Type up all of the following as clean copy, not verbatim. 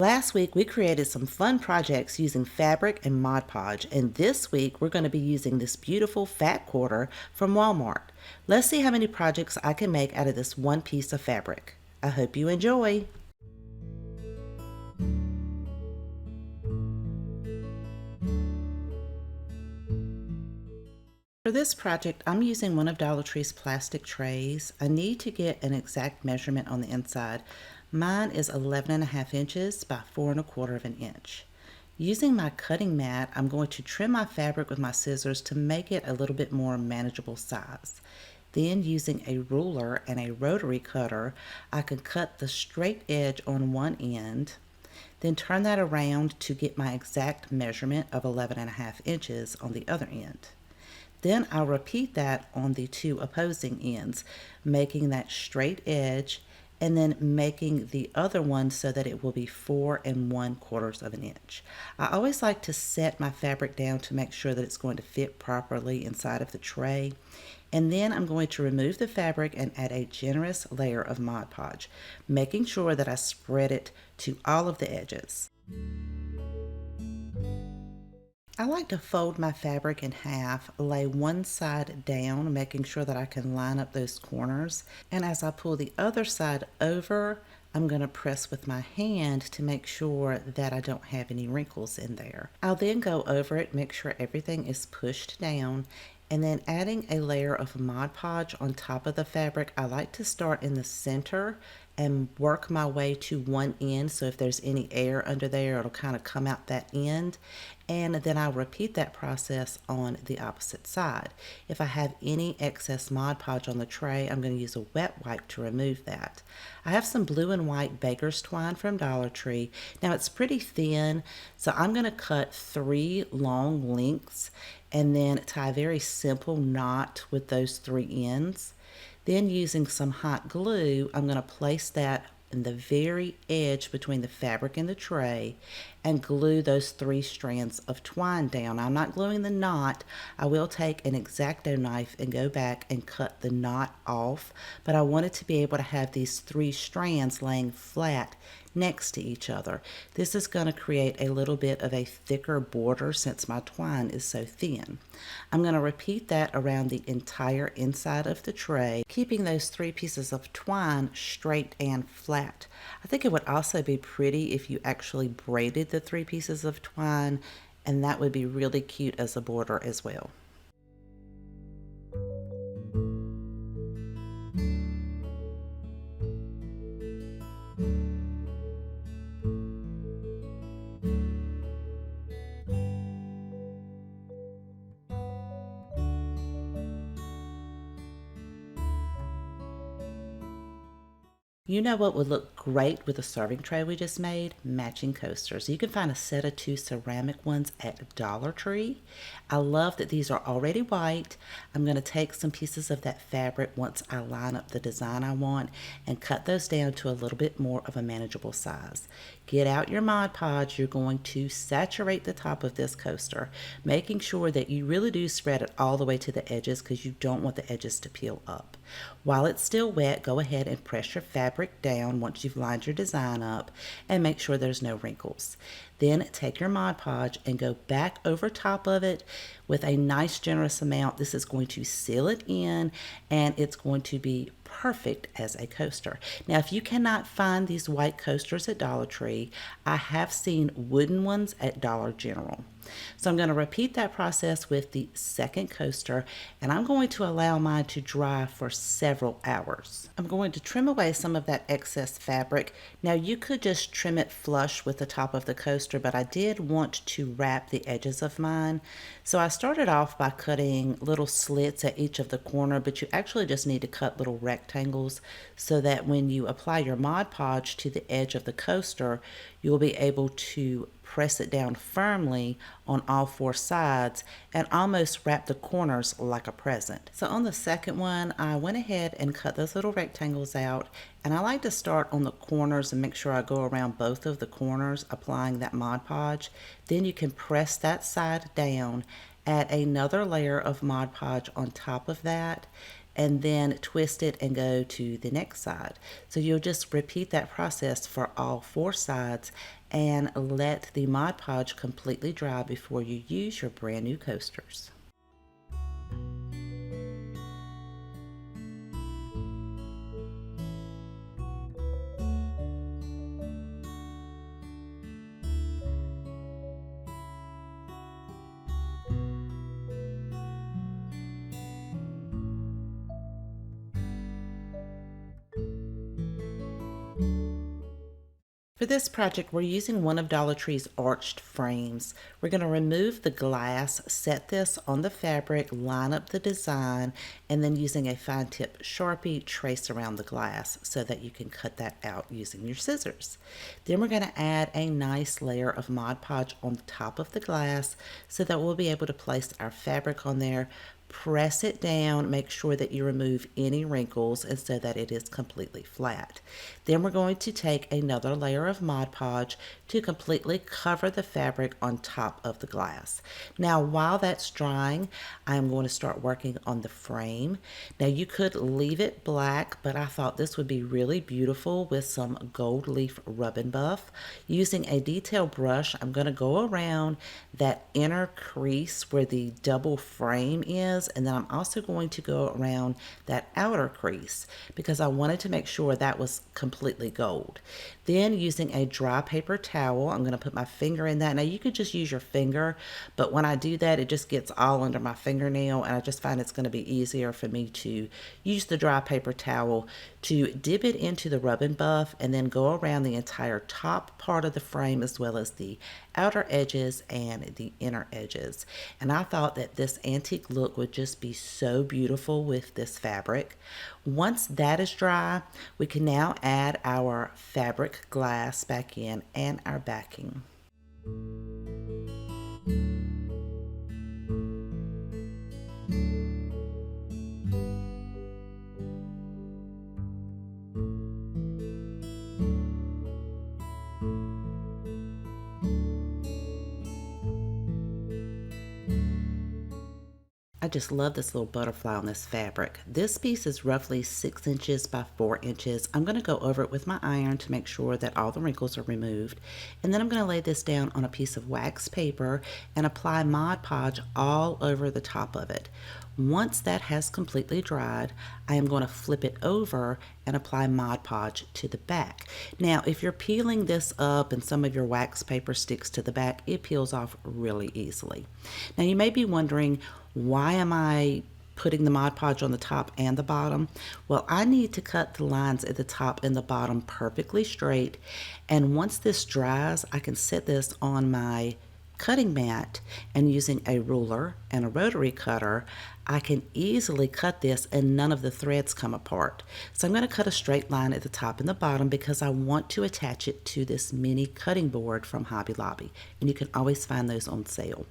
Last week we created some fun projects using fabric and Mod Podge, and this week we're going to be using this beautiful fat quarter from Walmart. Let's see how many projects I can make out of this one piece of fabric. I hope you enjoy. For this project, I'm using one of Dollar Tree's plastic trays. I need to get an exact measurement on the inside. Mine is 11.5 inches by 4.25 of an inch. Using my cutting mat, I'm going to trim my fabric with my scissors to make it a little bit more manageable size. Then using a ruler and a rotary cutter, I can cut the straight edge on one end, then turn that around to get my exact measurement of 11.5 inches on the other end. Then I'll repeat that on the two opposing ends, making that straight edge and then making the other one so that it will be 4.25 of an inch. I always like to set my fabric down to make sure that it's going to fit properly inside of the tray. And then I'm going to remove the fabric and add a generous layer of Mod Podge, making sure that I spread it to all of the edges. I like to fold my fabric in half, lay one side down, making sure that I can line up those corners. And as I pull the other side over, I'm going to press with my hand to make sure that I don't have any wrinkles in there. I'll then go over it, make sure everything is pushed down, and then adding a layer of Mod Podge on top of the fabric. I like to start in the center and work my way to one end, so if there's any air under there, it'll kind of come out that end. And then I'll repeat that process on the opposite side. If I have any excess Mod Podge on the tray, I'm going to use a wet wipe to remove that. I have some blue and white baker's twine from Dollar Tree. Now it's pretty thin, so I'm going to cut 3 long lengths and then tie a very simple knot with those 3 ends. Then using some hot glue, I'm going to place that in the very edge between the fabric and the tray and glue those 3 strands of twine down. I'm not gluing the knot. I will take an X-Acto knife and go back and cut the knot off, but I wanted to be able to have these 3 strands laying flat next to each other. This is going to create a little bit of a thicker border since my twine is so thin. I'm going to repeat that around the entire inside of the tray, keeping those 3 pieces of twine straight and flat. I think it would also be pretty if you actually braided the 3 pieces of twine, and that would be really cute as a border as well. You know what would look great with the serving tray we just made? Matching coasters. You can find a set of 2 ceramic ones at Dollar Tree. I love that these are already white. I'm going to take some pieces of that fabric once I line up the design I want and cut those down to a little bit more of a manageable size. Get out your Mod Podge. You're going to saturate the top of this coaster, making sure that you really do spread it all the way to the edges because you don't want the edges to peel up. While it's still wet, go ahead and press your fabric down once you've lined your design up and make sure there's no wrinkles. Then take your Mod Podge and go back over top of it with a nice generous amount. This is going to seal it in and it's going to be perfect as a coaster. Now, if you cannot find these white coasters at Dollar Tree, I have seen wooden ones at Dollar General. So I'm going to repeat that process with the second coaster, and I'm going to allow mine to dry for several hours. I'm going to trim away some of that excess fabric. Now you could just trim it flush with the top of the coaster, but I did want to wrap the edges of mine. So I started off by cutting little slits at each of the corner, but you actually just need to cut little rectangles so that when you apply your Mod Podge to the edge of the coaster, you'll be able to press it down firmly on all 4 sides and almost wrap the corners like a present. So on the second one, I went ahead and cut those little rectangles out, and I like to start on the corners and make sure I go around both of the corners applying that Mod Podge. Then you can press that side down, add another layer of Mod Podge on top of that, and then twist it and go to the next side. So you'll just repeat that process for all 4 sides and let the Mod Podge completely dry before you use your brand new coasters. For this project, we're using one of Dollar Tree's arched frames. We're going to remove the glass, set this on the fabric, line up the design, and then using a fine tip Sharpie, trace around the glass so that you can cut that out using your scissors. Then we're going to add a nice layer of Mod Podge on the top of the glass so that we'll be able to place our fabric on there. Press it down, make sure that you remove any wrinkles and so that it is completely flat. Then we're going to take another layer of Mod Podge to completely cover the fabric on top of the glass. Now while that's drying, I'm going to start working on the frame. Now you could leave it black, but I thought this would be really beautiful with some gold leaf rub and buff. Using a detail brush, I'm going to go around that inner crease where the double frame is, and then I'm also going to go around that outer crease because I wanted to make sure that was completely gold. Then using a dry paper towel, I'm going to put my finger in that. Now you could just use your finger, but when I do that, it just gets all under my fingernail, and I just find it's going to be easier for me to use the dry paper towel to dip it into the rub and buff and then go around the entire top part of the frame as well as the outer edges and the inner edges. And I thought that this antique look would just be so beautiful with this fabric. Once that is dry, we can now add our fabric glass back in and our backing. I just love this little butterfly on this fabric. This piece is roughly 6 inches by 4 inches. I'm going to go over it with my iron to make sure that all the wrinkles are removed. And then I'm going to lay this down on a piece of wax paper and apply Mod Podge all over the top of it. Once that has completely dried, I am going to flip it over and apply Mod Podge to the back. Now, if you're peeling this up and some of your wax paper sticks to the back, it peels off really easily. Now, you may be wondering, why am I putting the Mod Podge on the top and the bottom? Well, I need to cut the lines at the top and the bottom perfectly straight. And once this dries, I can set this on my cutting mat, and using a ruler and a rotary cutter, I can easily cut this and none of the threads come apart. So I'm going to cut a straight line at the top and the bottom because I want to attach it to this mini cutting board from Hobby Lobby, and you can always find those on sale.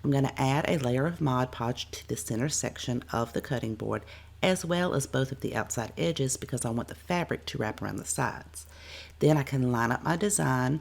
I'm going to add a layer of Mod Podge to the center section of the cutting board as well as both of the outside edges because I want the fabric to wrap around the sides. Then I can line up my design,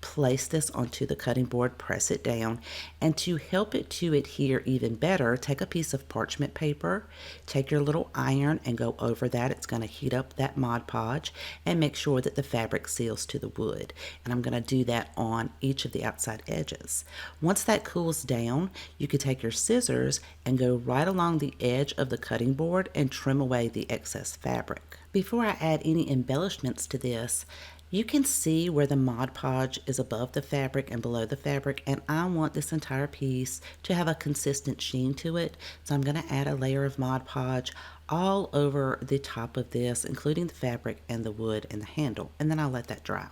place this onto the cutting board, press it down, and to help it to adhere even better, take a piece of parchment paper, take your little iron and go over that. It's going to heat up that Mod Podge and make sure that the fabric seals to the wood. And I'm going to do that on each of the outside edges. Once that cools down, you can take your scissors and go right along the edge of the cutting board and trim away the excess fabric. Before I add any embellishments to this, you can see where the Mod Podge is above the fabric and below the fabric, and I want this entire piece to have a consistent sheen to it. So I'm going to add a layer of Mod Podge all over the top of this, including the fabric and the wood and the handle, and then I'll let that dry.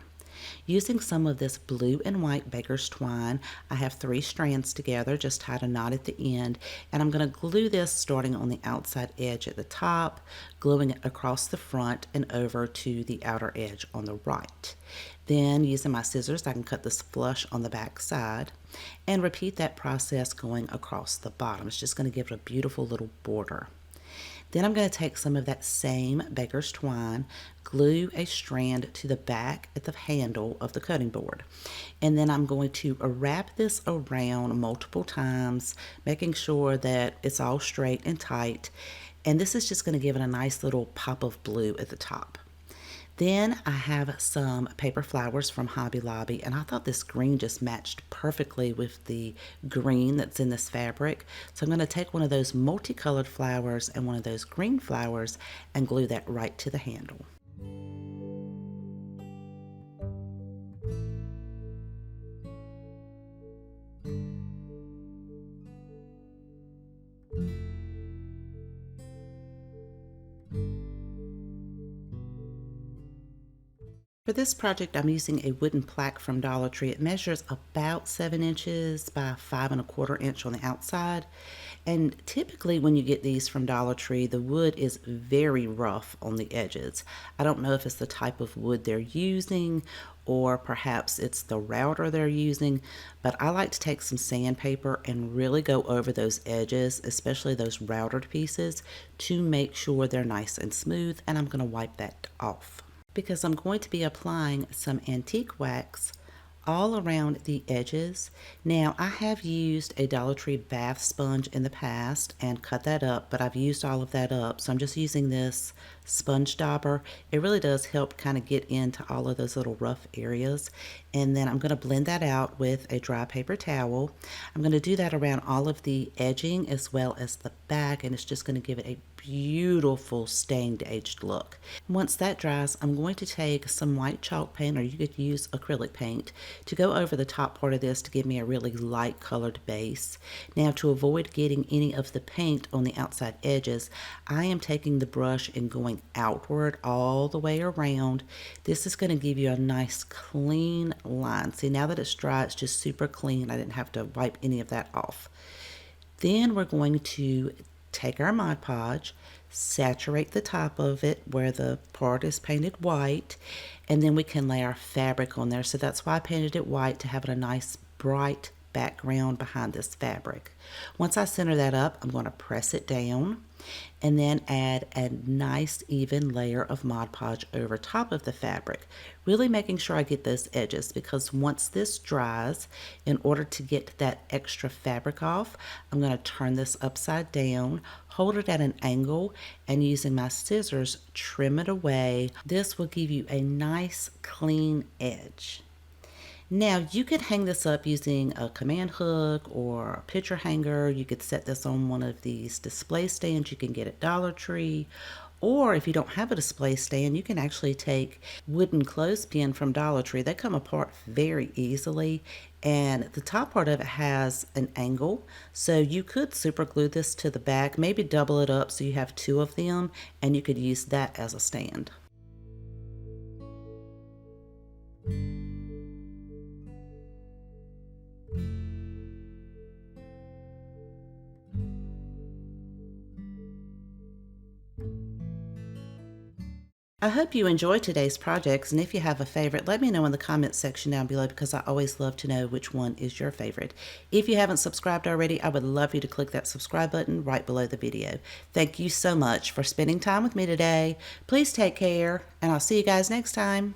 Using some of this blue and white baker's twine, I have 3 strands together, just tied a knot at the end, and I'm going to glue this starting on the outside edge at the top, gluing it across the front and over to the outer edge on the right. Then using my scissors, I can cut this flush on the back side and repeat that process going across the bottom. It's just going to give it a beautiful little border. Then I'm going to take some of that same baker's twine, glue a strand to the back at the handle of the cutting board. And then I'm going to wrap this around multiple times, making sure that it's all straight and tight. And this is just going to give it a nice little pop of blue at the top. Then I have some paper flowers from Hobby Lobby, and I thought this green just matched perfectly with the green that's in this fabric. So I'm going to take one of those multicolored flowers and one of those green flowers and glue that right to the handle. For this project, I'm using a wooden plaque from Dollar Tree. It measures about 7 inches by 5¼ inch on the outside. And typically when you get these from Dollar Tree, the wood is very rough on the edges. I don't know if it's the type of wood they're using or perhaps it's the router they're using, but I like to take some sandpaper and really go over those edges, especially those routered pieces, to make sure they're nice and smooth, and I'm going to wipe that off because I'm going to be applying some antique wax all around the edges. Now, I have used a Dollar Tree bath sponge in the past and cut that up, but I've used all of that up, so I'm just using this sponge dauber. It really does help kind of get into all of those little rough areas. And then I'm going to blend that out with a dry paper towel. I'm going to do that around all of the edging as well as the back, and it's just going to give it a beautiful stained aged look. Once that dries, I'm going to take some white chalk paint, or you could use acrylic paint, to go over the top part of this to give me a really light colored base. Now, to avoid getting any of the paint on the outside edges, I am taking the brush and going outward all the way around. This is going to give you a nice clean line. See, now that it's dry, it's just super clean. I didn't have to wipe any of that off. Then we're going to take our Mod Podge, saturate the top of it where the part is painted white, and then we can lay our fabric on there. So that's why I painted it white, to have a nice bright background behind this fabric. Once I center that up, I'm going to press it down and then add a nice even layer of Mod Podge over top of the fabric, really making sure I get those edges, because once this dries, in order to get that extra fabric off, I'm going to turn this upside down, hold it at an angle, and using my scissors trim it away. This will give you a nice clean edge. Now, you could hang this up using a command hook or a picture hanger. You could set this on one of these display stands you can get at Dollar Tree. Or if you don't have a display stand, you can actually take wooden clothespin from Dollar Tree. They come apart very easily, and the top part of it has an angle. So you could super glue this to the back, maybe double it up so you have two of them, and you could use that as a stand. I hope you enjoyed today's projects, and if you have a favorite, let me know in the comments section down below, because I always love to know which one is your favorite. If you haven't subscribed already, I would love you to click that subscribe button right below the video. Thank you so much for spending time with me today. Please take care, and I'll see you guys next time.